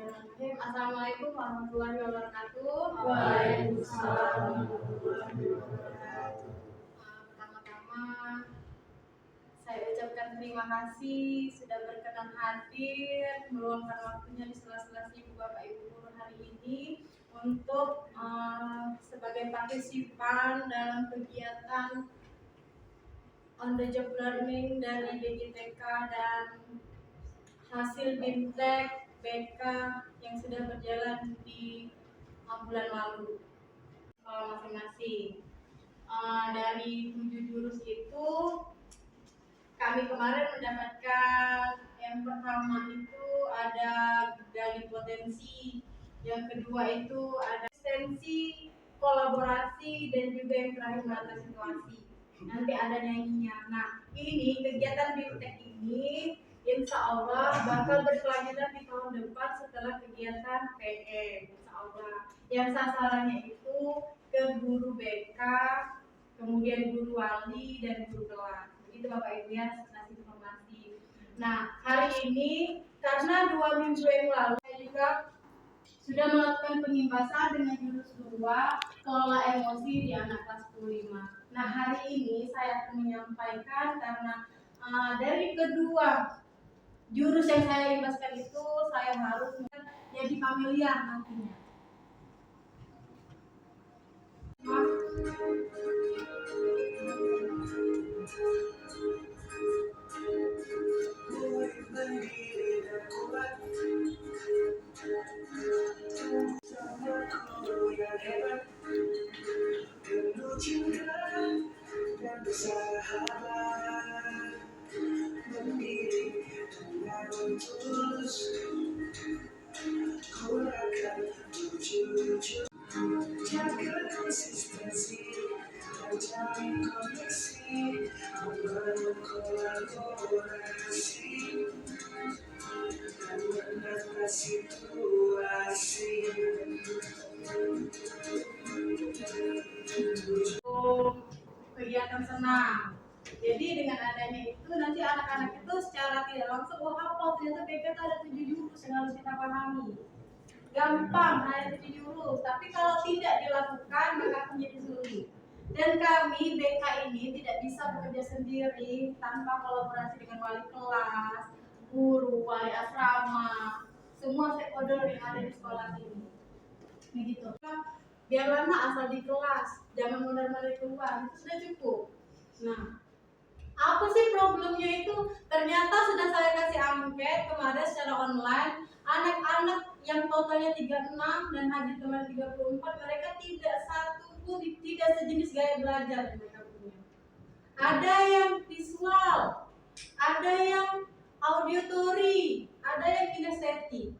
Bismillahirrahmanirrahim. Assalamualaikum warahmatullahi wabarakatuh. Waalaikumsalam warahmatullahi wabarakatuh. Pertama-tama saya ucapkan terima kasih sudah berkenan hadir meluangkan waktunya di sela-sela sibuk Bapak Ibu guru hari ini untuk sebagai partisipan dalam kegiatan on the job learning dari DGTK dan hasil BIMTEK BK yang sudah berjalan di bulan lalu masing-masing. Dari 7 jurus itu kami kemarin mendapatkan yang pertama itu ada gali potensi, yang kedua itu ada eksistensi, kolaborasi, dan juga yang terakhir menata situasi. Nanti ada nyanyinya. Nah, ini kegiatan BIMTEK ini insya Allah bakal berkelanjutan di tahun depan setelah kegiatan PM. Insya Allah. Yang sasarannya itu ke guru BK, kemudian guru wali, dan guru kelas. Begitu Bapak Ibu ya, kasih informasi. Nah, hari ini karena 2 minggu yang lalu saya juga sudah melakukan pengimbasan dengan jurus 2 kelola emosi di anak kelas 15. Nah, hari ini saya akan menyampaikan karena dari kedua jurus yang saya imbaskan itu saya harus jadi familiar nantinya. Jaga konsistensi, mencari koneksi, membangun kolaborasi, dan menata situasi. Kegiatan senam. Jadi dengan adanya itu nanti anak-anak itu secara tidak langsung hafal ternyata BK itu ada 7 jurus yang harus kita pahami. Gampang, hanya 7 jurus, tapi kalau tidak dilakukan maka akan menjadi sulit. Dan kami BK ini tidak bisa bekerja sendiri tanpa kolaborasi dengan wali kelas, guru, wali asrama, semua stakeholder yang ada di sekolah ini. Begitu. Biar lama asal di kelas, jangan mondar-mandir keluar, itu sudah cukup. Nah, apa sih problemnya itu? Ternyata sudah saya kasih angket kemarin secara online, anak-anak yang totalnya 36 dan haji kemarin 34, mereka tidak satu pun tidak sejenis gaya belajar yang mereka punya. Ada yang visual, ada yang auditory, ada yang kinestetik,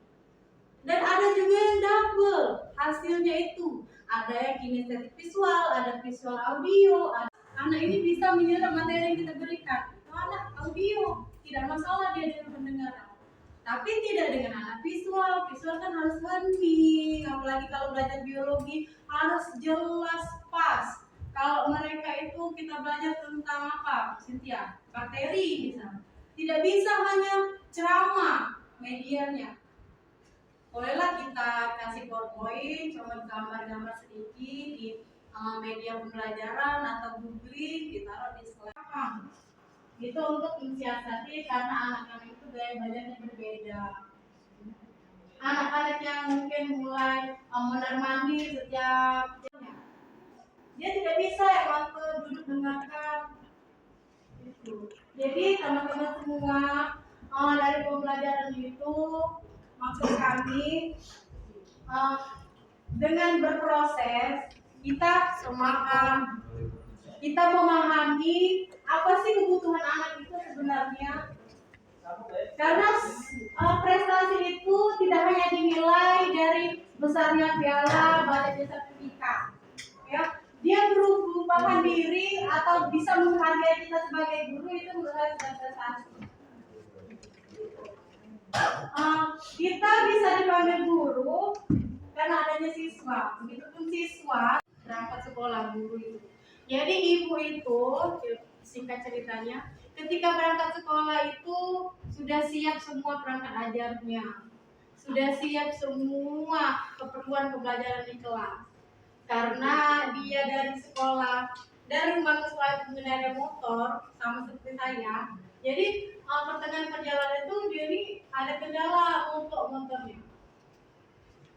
dan ada juga yang double hasilnya itu. Ada yang kinestetik visual, ada visual audio. Anak ini bisa menyerap materi yang kita berikan. Anak audio tidak masalah dia dengan pendengaran. Tapi tidak dengan anak visual. Visual kan harus hening, apalagi kalau belajar biologi harus jelas pas. Kalau mereka itu kita belajar tentang apa, Cynthia? Bakteri misalnya. Tidak bisa hanya ceramah medianya. Bolehlah kita kasih PowerPoint, coba gambar-gambar sedikit di media pembelajaran atau googling, ditaruh di slide. Itu untuk mensiasati karena anak-anak itu gaya belajarnya berbeda. Anak-anak yang mungkin mulai mondar-mandir setiap dia tidak bisa ya waktu duduk dengarkan. Jadi teman-teman semua dari pembelajaran itu maksud kami dengan berproses kita memahami apa sih kebutuhan anak itu sebenarnya, karena prestasi itu tidak hanya dinilai dari besarnya piala, banyaknya sertifikat ya, dia berupakan diri atau bisa menghargai kita sebagai guru, itu menurut saya sudah prestasi. Kita bisa dipanggil guru karena adanya siswa. Begitupun siswa berangkat sekolah guru itu. Jadi ibu itu, singkat ceritanya, ketika berangkat sekolah itu sudah siap semua perangkat ajarnya, sudah siap semua keperluan pembelajaran di kelas. Karena dia dari sekolah, dari rumah ke sekolah itu mengendarai motor, sama seperti saya. Jadi pertengahan perjalanan itu dia ini ada kendala untuk motornya.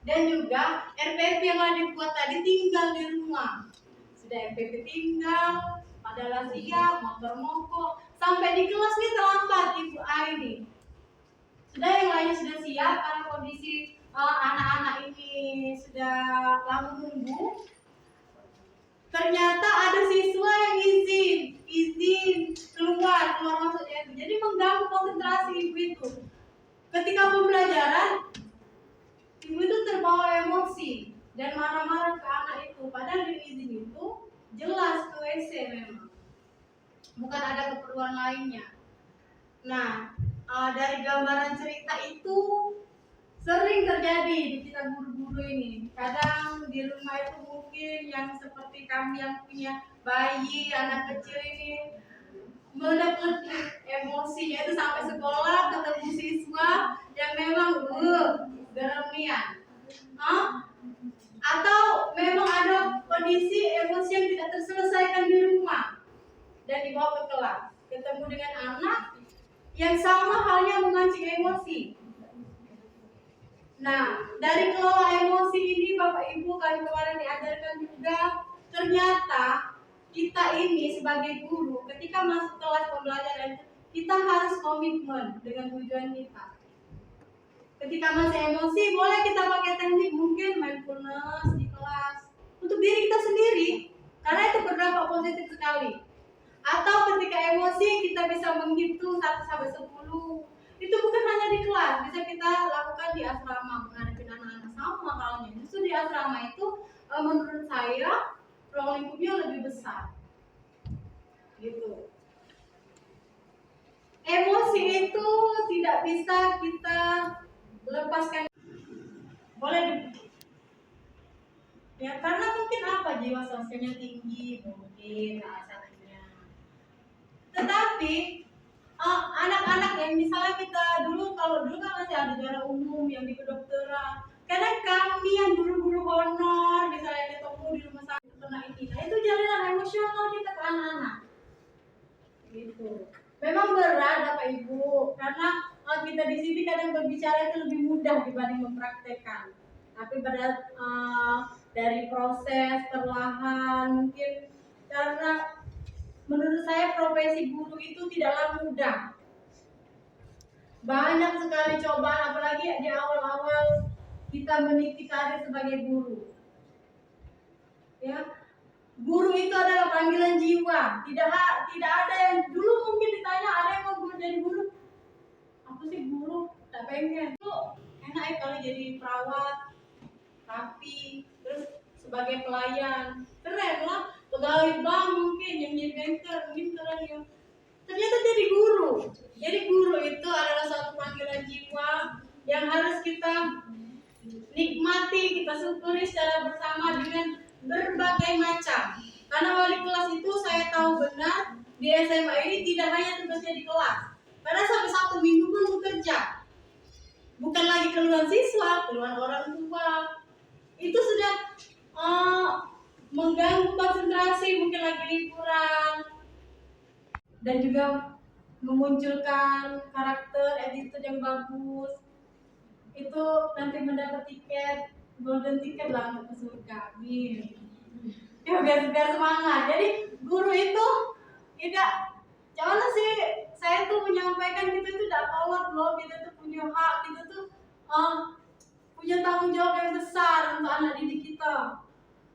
Dan juga RPP yang telah dibuat tadi tinggal di rumah. Sudah RPP tinggal, adalah siap, motor mogok, sampai di kelas nih terlambat Ibu Aini. Sudah yang lainnya sudah siap karena kondisi anak-anak ini sudah lama menunggu. Ternyata ada siswa yang izin keluar masuknya itu. Jadi mengganggu konsentrasi ibu itu. Ketika pembelajaran, ibu itu terbawa emosi dan marah-marah ke anak itu. Padahal di izin itu jelas ke WC memang. Bukan ada keperluan lainnya. Nah, dari gambaran cerita itu sering terjadi di kita guru-guru ini. Kadang di rumah itu mungkin yang seperti kami yang punya bayi, anak kecil ini meledak emosinya itu sampai sekolah ketemu siswa yang memang geremian. Atau memang ada kondisi emosi yang tidak terselesaikan di rumah dan dibawa ke kelas. Ketemu dengan anak yang sama halnya memancing emosi. Nah, dari kelola emosi ini Bapak Ibu kami kemarin diajarkan juga, ternyata kita ini sebagai guru ketika masuk kelas pembelajaran kita harus komitmen dengan tujuan kita. Ketika masih emosi boleh kita pakai teknik mungkin mindfulness di kelas untuk diri kita sendiri karena itu berdampak positif sekali. Atau ketika emosi kita bisa menghitung 1 sampai 10. Itu bukan hanya di kelas, bisa kita lakukan di asrama menghadapi anak-anak sama halnya. Justru di asrama itu menurut saya ruang lingkupnya lebih besar. Gitu. Emosi itu tidak bisa kita lepaskan. Boleh ya karena mungkin apa jiwa sosialnya tinggi mungkin satunya. Tetapi anak-anak yang misalnya kita kalau dulu kan masih ada juara umum yang di kedokteran. Kadang kami yang guru-guru honor misalnya ketemu di rumah sakit kena ini, nah itu jalinan emosional kita ke anak-anak. Gitu. Memang berat Bapak Ibu karena kita di sini kadang berbicara itu lebih mudah dibanding mempraktekkan. Tapi berat dari proses perlahan mungkin karena menurut saya profesi guru itu tidaklah mudah. Banyak sekali cobaan apalagi di awal-awal kita meniti karir sebagai guru. Ya. Guru itu adalah panggilan jiwa. Tidak ada yang dulu mungkin ditanya ada yang mau jadi guru. Aku sih guru, tak pengen. Itu enak ya kalau jadi perawat, rapi, terus sebagai pelayan. Keren lah. Pegawai bank mungkin yang jadi banker, mungkin keren ya. Ternyata jadi guru. Jadi guru itu adalah suatu panggilan jiwa yang harus kita nikmati, kita syukuri secara bersama dengan berbagai macam. Karena wali kelas itu saya tahu benar di SMA ini tidak hanya tugasnya di kelas. Karena sampai 1 minggu pun bekerja. Bukan lagi keluhan siswa, keluhan orang tua. Itu sudah mengganggu konsentrasi, mungkin lagi liburan. Dan juga memunculkan karakter attitude yang bagus. Itu nanti mendapat tiket golden ticket lah untuk ke surga. Amin. Ya biar semangat. Jadi guru itu tidak jangan sih saya tuh menyampaikan kita itu tidak kolot loh, kita tuh punya hak, kita tuh punya tanggung jawab yang besar untuk anak didik kita.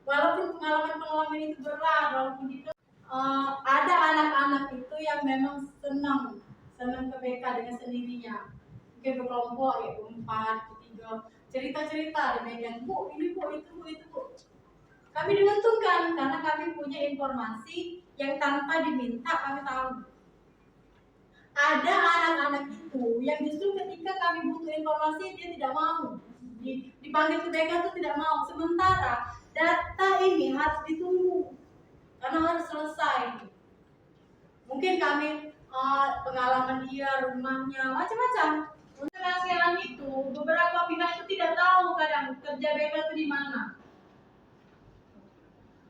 Walaupun pengalaman itu berat, walaupun itu ada anak-anak itu yang memang senang ke BK dengan sendirinya. Mungkin berkelompok ya, 4, 3 cerita-cerita di meja, Bu, ini Bu, itu Bu. Kami diuntungkan karena kami punya informasi yang tanpa diminta kami tahu. Ada anak-anak itu yang justru ketika kami butuh informasi dia tidak mau. Dipanggil ke BK itu tidak mau. Sementara data ini harus ditunggu karena harus selesai. Mungkin kami pengalaman dia, rumahnya, macam-macam. Untuk kerahasiaan itu beberapa pihak itu tidak tahu kadang kerja BK itu di mana.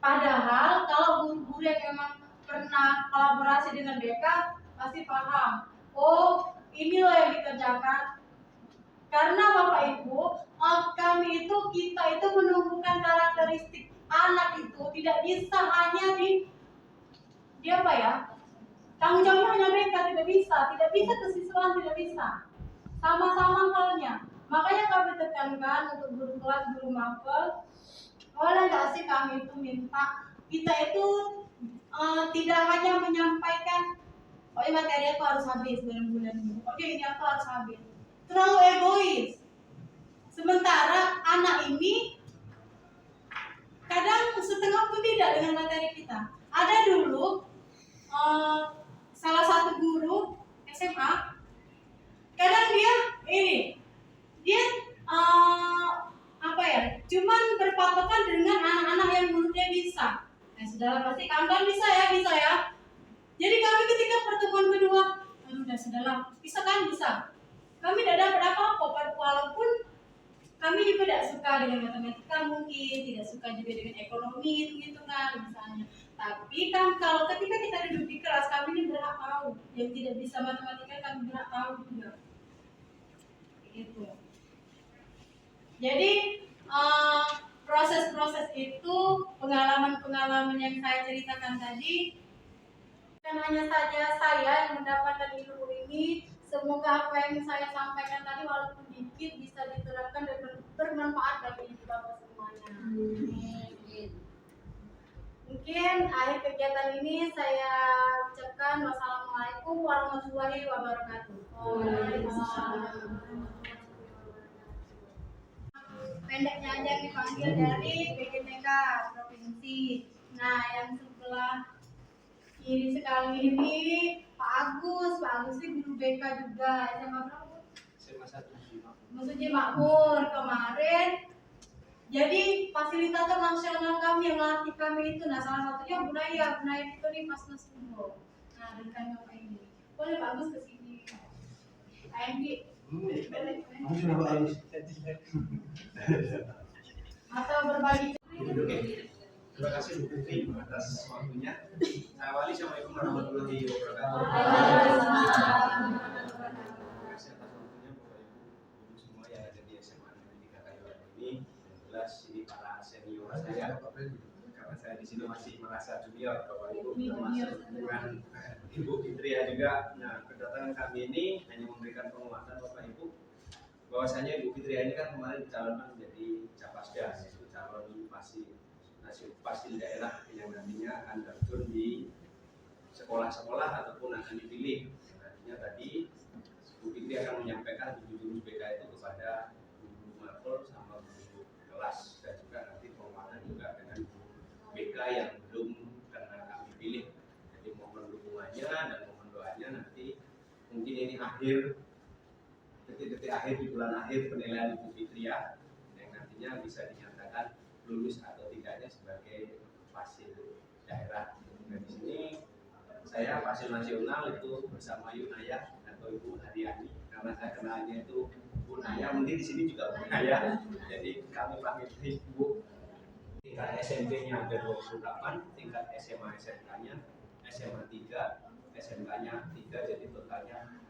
Padahal kalau guru-guru yang memang pernah kolaborasi dengan BK pasti paham. Oh, ini loh yang dikerjakan. Karena Bapak Ibu, kami itu kita itu menumbuhkan karakteristik anak itu tidak bisa hanya di apa ya? Tanggung jawabnya hanya BK, tidak bisa kesiswaan, tidak bisa. Sama-sama halnya. Makanya kami tekankan untuk guru kelas, guru mapel, boleh nggak sih kami itu minta kita itu tidak hanya menyampaikan, oh ini materi aku harus habis dalam bulan ini, oke ini aku harus habis. Terlalu egois. Sementara anak ini kadang setengah pun tidak dengan materi kita. Ada dulu salah satu guru SMA, kadang dia apa ya, cuman berpatokan dengan anak-anak yang menurutnya bisa. Nah, sudahlah pasti kawan-kawan bisa ya. Jadi kami ketika pertemuan kedua, udah sudahlah, bisa kan bisa. Kami tidak dapat apa-apa, walaupun kami juga tidak suka dengan matematika, mungkin tidak suka juga dengan ekonomi, hitung-hitungan misalnya. Tapi kan kalau ketika kita duduk di kelas, kami ini berhak tahu. Yang tidak bisa matematika kami berhak tahu juga. Gitu. Jadi proses-proses itu, pengalaman-pengalaman yang saya ceritakan tadi, bukan hanya saja saya yang mendapatkan ilmu ini. Semoga apa yang saya sampaikan tadi walaupun dikit bisa diterapkan dan bermanfaat bagi Bapak semuanya. Mungkin akhir kegiatan ini saya ucapkan wassalamualaikum warahmatullahi wabarakatuh. Pendeknya aja dipanggil dari BKTK Provinsi. Nah, yang sebelah kiri sekali ini Pak Agus ini guru BK juga. SMA berapa? SMA 1 Musuji Makmur kemarin. Jadi fasilitator nasional kami yang melatih kami itu, nah salah satunya Bunaya itu di Pasnas Tubo. Nah, dengan Bapak ini. Boleh Pak Agus ke sini. AMG. Atau berbagi. Terima kasih Bu Putri atas waktunya. Saya awali Assalamualaikum warahmatullahi wabarakatuh. Terima kasih atas waktunya Bapak Ibu guru semua yang ada di SMA Negeri 3 Kayuran ini. Yang jelas ini para senior saya, karena saya di sini masih merasa junior Bapak Ibu, termasuk dengan Ibu Fitria juga. Nah, kedatangan kami ini hanya memberikan penguatan Bapak Ibu bahwasanya Ibu Fitria ini kan kemarin dicalonkan menjadi Capasda, yaitu calon pasil daerah yang nantinya akan terjun di sekolah-sekolah ataupun akan dipilih. Nantinya tadi Bu Fitri akan menyampaikan 7 jurus BK itu kepada guru mapel sama guru kelas, dan juga nanti penguatan juga dengan guru BK yang belum karena kami pilih. Jadi mohon dukungannya dan mohon doanya, nanti mungkin ini detik-detik akhir di bulan akhir penilaian Ibu Fitri ya, yang nantinya bisa dinyatakan lulus atau tidaknya sebagai pasil daerah. Nah, di sini saya pasil nasional itu bersama Yunaya atau Ibu Haryani, karena saya kenalnya itu Bu Naya, mungkin di sini juga Bu Naya. Jadi kami panggil Ibu. Tingkat SMP-nya ada 28, tingkat SMA SMK-nya SMA 3, SMK-nya 3, jadi totalnya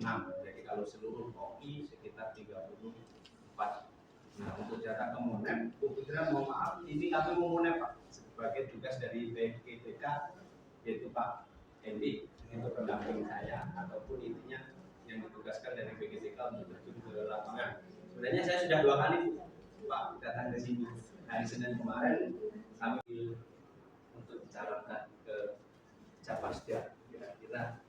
6. Jadi kalau seluruh OI sekitar 34. Nah, untuk cara kemonen, kebetulan mohon maaf, ini kami memonen Pak sebagai tugas dari BKTK, yaitu Pak Endi untuk pendamping saya, ataupun intinya yang ditugaskan dari BKTK untuk terjun ke lapangan. Sebenarnya saya sudah 2 kali Pak datang ke sini. Hari Senin kemarin kami untuk dicalonkan ke Capasda. Kira-kira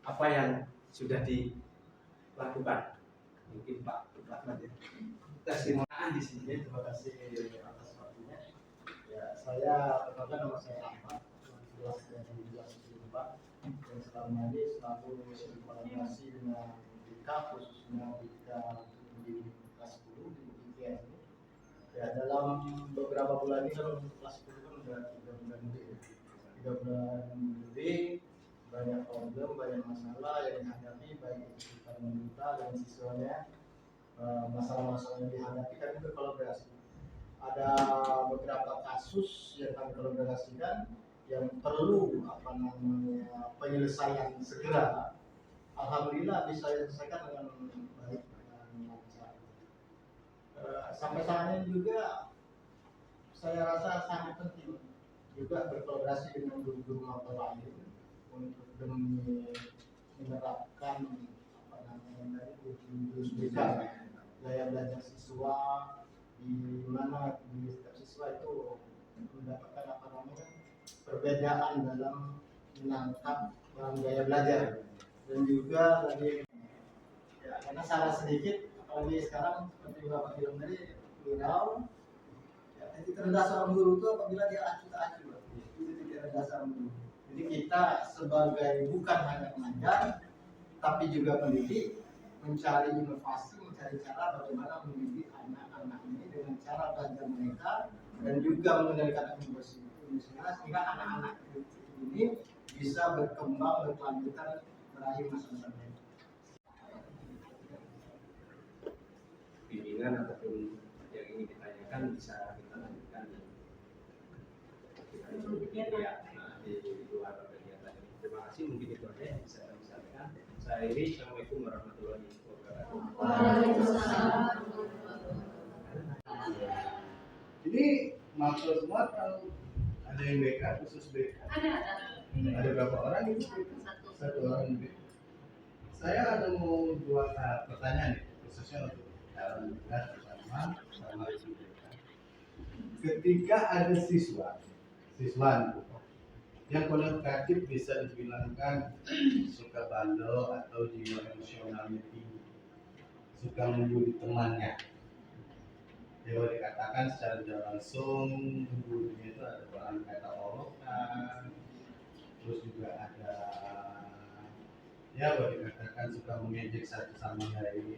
apa yang sudah dilakukan? Mungkin Pak Rahmat ya. Testimonian di sini. Terima kasih atas waktunya. Ya, saya perkenalkan nama saya Ahmad, kelas dari kelas 4 dan selama ini selalu berkolaborasi dengan BK, khususnya BK di kelas 10 di UGM ini. Ya, dalam beberapa bulan ini kalau untuk kelas 10 kan udah 3 bulan lebih, banyak problem, banyak masalah yang dihadapi baik itu kita pemerintah dan siswanya. Masalah-masalah yang dihadapi kami berkolaborasi. Ada beberapa kasus yang kami kolaborasikan yang perlu penyelesaian segera. Alhamdulillah bisa diselesaikan dengan baik dan lancar. Sampai saat ini juga saya rasa sangat penting juga berkolaborasi dengan guru-guru mata lain untuk demi menerapkan jurus BK, gaya belajar siswa, di mana di setiap siswa itu mendapatkan perbedaan dalam menangkap gaya belajar. Dan juga tadi ya, karena salah sedikit apalagi sekarang seperti Bapak bilang tadi viral ya, titik terendah seorang guru itu apabila dia acuh itu titik terendah seorang guru. Jadi kita sebagai bukan hanya pengajar tapi juga pendidik mencari inovasi, mencari cara bagaimana mendidik anak-anak ini dengan cara belajar mereka dan juga mengendalikan emosi sehingga anak-anak ini bisa berkembang berkelanjutan meraih masa-masa baik. Bimbingan ataupun yang ingin ditanyakan bisa kita lanjutkan di luar kegiatan ini. Terima kasih, mungkin itu aja yang bisa kami sampaikan. Saya Iri, Assalamualaikum warahmatullahi wabarakatuh. Waalaikumsalam. Ini mahasiswa semua atau ada yang BK khusus BK? Ada berapa orang ini? Satu orang ini. Saya ada mau dua pertanyaan nih, khususnya untuk dalam kelas bersama sama BK. Ketika ada siswa yang komunikatif bisa dibilangkan suka bandel atau jiwa emosionalnya tinggi, suka membuli temannya. Kalau dikatakan secara tidak langsung gurunya itu ada bahan kata olokan, terus juga ada ya boleh dikatakan suka mengejek satu sama lain.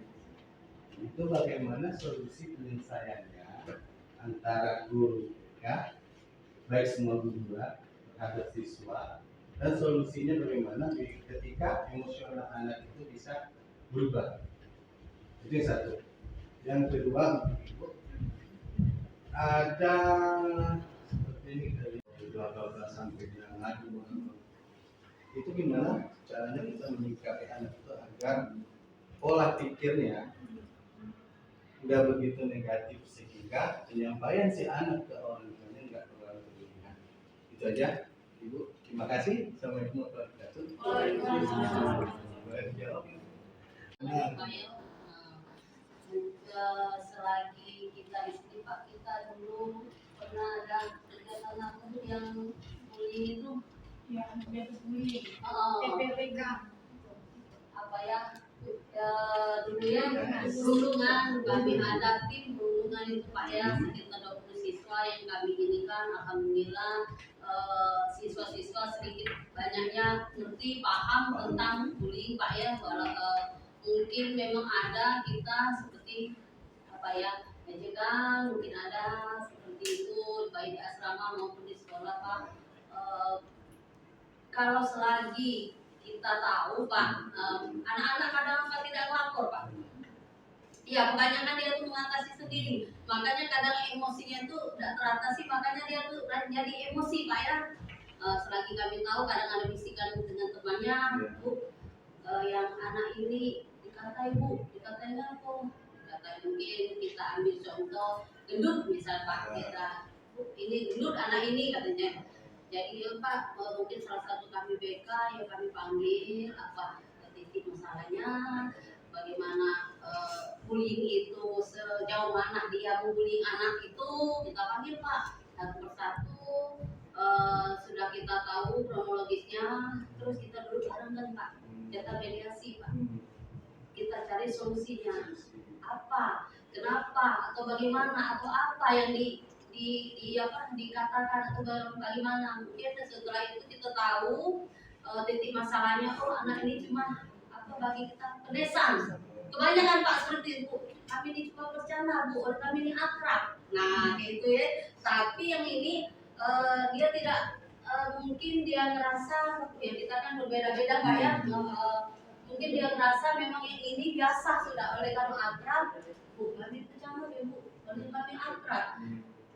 Itu bagaimana solusi penyelesaiannya antara guru ya, baik semua guru terhadap siswa, dan solusinya bagaimana ketika emosional anak itu bisa berubah. Itu yang satu. Yang kedua, ada seperti ini dari 12 sampai yang ngadu, itu gimana caranya kita menyikapi anak itu agar pola pikirnya nggak begitu negatif sehingga penyampaian si anak ke orang tuanya nggak terlalu berlebihan. Itu aja, Ibu. Terima kasih. Assalamualaikum warahmatullahi wabarakatuh. Boleh dijawab? Selagi kita di sini Pak, kita dulu pernah ada kegiatan apa tuh yang bullying itu Ya, bebas bullying. PPPK. apa ya dulu ya perundungan, kami ada tim perundungan itu Pak ya, sekitar 20 siswa yang kami ini kan alhamdulillah siswa-siswa sedikit banyaknya ngerti paham tentang bullying Pak ya. Mungkin memang ada kita seperti apa ya ejekan, mungkin ada seperti itu baik di asrama maupun di sekolah Pak. Kalau selagi kita tahu Pak, anak-anak kadang tidak melapor Pak. Ya kebanyakan dia tuh mengatasi sendiri, makanya kadang emosinya tuh tidak teratasi, makanya dia tuh jadi emosi Pak ya. Selagi kami tahu kadang ada bisikan dengan temannya, Bu, yang anak ini dikatai Bu, dikatainya kok, dikatai mungkin kita ambil contoh gendut misal Pak, kita Bu, ini gendut anak ini katanya. Jadi ya Pak, mungkin salah satu kami BK ya kami panggil apa titik masalahnya, bagaimana bullying itu sejauh mana dia membullying anak itu, kita panggil Pak satu persatu. Sudah kita tahu kronologisnya, terus kita duduk bareng kan Pak, kita mediasi Pak, kita cari solusinya apa, kenapa atau bagaimana atau apa yang dikatakan atau bagaimana. Mungkin setelah itu kita tahu titik masalahnya, oh anak ini cuma apa bagi kita pedesan. Kebanyakan Pak seperti itu, kami ini cuma bercanda Bu, kami ini akrab. Nah gitu ya. Tapi yang ini dia tidak mungkin dia ngerasa ya kita kan berbeda-beda Kak ya. Mungkin dia ngerasa memang yang ini biasa sudah oleh kami akrab. Bukan itu jangan ya Bu, oleh kami akrab.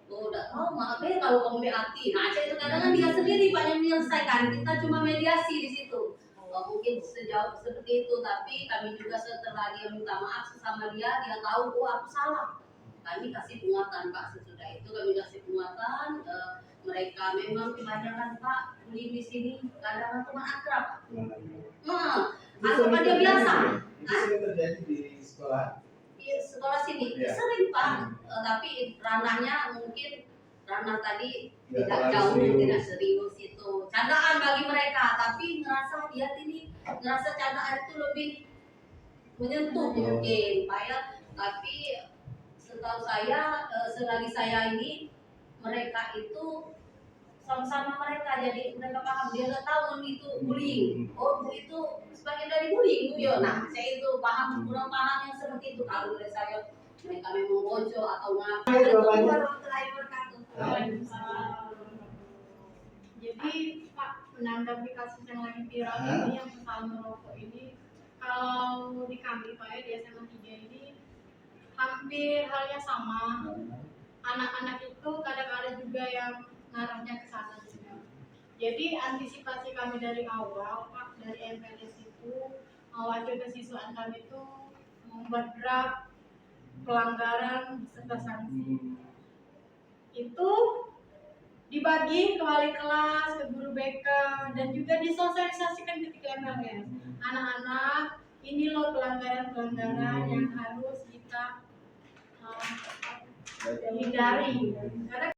Oh, udah tahu maaf deh kalau kamu hati. Nah, itu kadang kan dia sendiri Pak yang menyelesaikan. Kita cuma mediasi di situ. Mungkin sejauh seperti itu, tapi kami juga setelah dia minta maaf sesama dia tahu oh aku salah. Kami kasih penguatan Pak, sesudah itu kami kasih penguatan. Mereka memang kebanyakan Pak beli di sini kadang teman akrab. Anggap dia biasa. Itu sering terjadi di sekolah. Di sekolah sini Ya. sering Pak, tapi ranahnya mungkin ranah tadi Nggak tidak terlalu jauh, serius. tidak serius itu. Candaan bagi mereka, tapi ngerasa dia ini ngerasa candaan itu lebih menyentuh mungkin Pak ya. Tapi setahu saya selagi saya ini mereka itu sama-sama mereka jadi mereka paham dia nggak tahu itu bullying. Oh itu sebagian dari bullying Bu yo. Nah saya itu paham kurang paham yang seperti itu kalau dari saya mereka memang bocor atau ngapa. Warahmatullahi wabarakatuh. Jadi Pak, menanggapi kasus yang lagi viral ini yang soal merokok ini, kalau di kami Pak ya di SMA 3 ini hampir halnya sama. Anak-anak itu kadang ada juga yang ngarahnya ke sana juga. Jadi antisipasi kami dari awal Pak, dari MPLS itu wakil kesiswaan kami itu membuat draft pelanggaran beserta sanksi. Itu dibagi ke wali kelas, ke guru BK, dan juga disosialisasikan ketika MPLS. Anak-anak, ini loh pelanggaran-pelanggaran yang harus kita hindari. Karena